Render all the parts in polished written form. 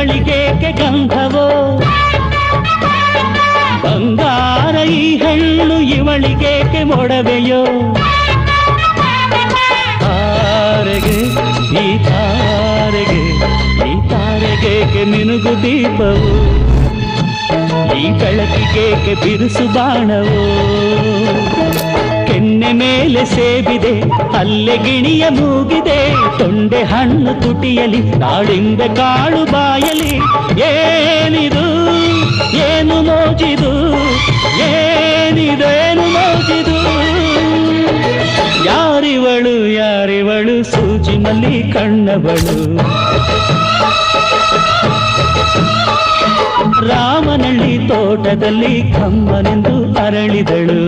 ಇವಳಿಗೇಕೆ ಗಂಧವೋ ಬಂಗಾರ ಈ ಹೆಣ್ಣು ಇವಳಿಗೇಕೆ ಮೊಡವೆಯೋ ತಾರೆಗೆ ಈ ತಾರೆಗೆ ಈ ತಾರೆಗೇಕೆ ಮಿನುಗು ದೀಪವು ಈ ಬೆಳಕಿಗೇಕೆ ಬಿರುಸು ಬಾಣವೋ ಕೆನ್ನೆ ಮೇಲೆ ಸೇಬಿದೆ ಅಲ್ಲೆ ಗಿಣಿಯ ಮೂಗಿದೆ ತೊಂಡೆ ಹಣ್ಣು ತುಟಿಯಲಿ ದಾಳಿಂಬೆ ಕಾಳು ಬಾಯಲಿ ಏನಿದು ಏನು ಮೋಜಿದು ಏನಿದೇನು ಮೋಜಿದು ಯಾರಿವಳು ಯಾರಿವಳು ಸೂಜಿನಲ್ಲಿ ಕಣ್ಣವಳು ರಾಮನಳ್ಳಿ ತೋಟದಲ್ಲಿ ಕಮ್ಮನೆಂದು ಅರಳಿದಳು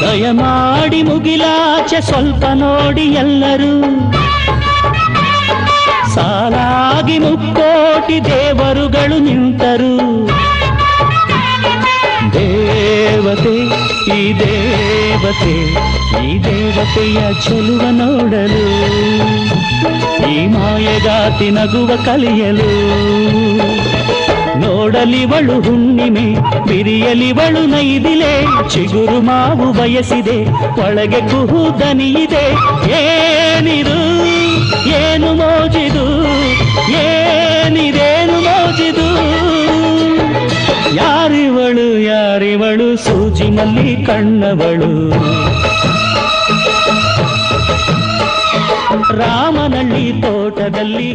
ದಯಮಾಡಿ ಮುಗಿಲಾಚೆ ಸ್ವಲ್ಪ ನೋಡಿ ಎಲ್ಲರೂ ಸಾಲಾಗಿ ಮುಕ್ಕೋಟಿ ದೇವರುಗಳು ನಿಂತರು ದೇವತೆ ಈ ದೇವತೆ ಈ ದೇವತೆಯ ಚೆಲುವ ನೋಡಲು ಈ ಮಾಯಗಾತಿ ನಗುವ ಕಲಿಯಲು ನೋಡಲಿವಳು ಹುಣ್ಣಿಮೆ ಬಿರಿಯಲಿವಳು ನೈದಿಲೆ ಚಿಗುರು ಮಾವು ಬಯಸಿದೆ ಒಳಗೆ ಕುಹು ದನಿಯಿದೆ ಏನಿದು ಏನು ಮೋಜಿದು ಏನಿದೇನು ಮೋಜಿದು ಯಾರಿವಳು ಯಾರಿವಳು ಸೂಜಿನಲ್ಲಿ ಕಣ್ಣವಳು ರಾಮನಳ್ಳಿ ತೋಟದಲ್ಲಿ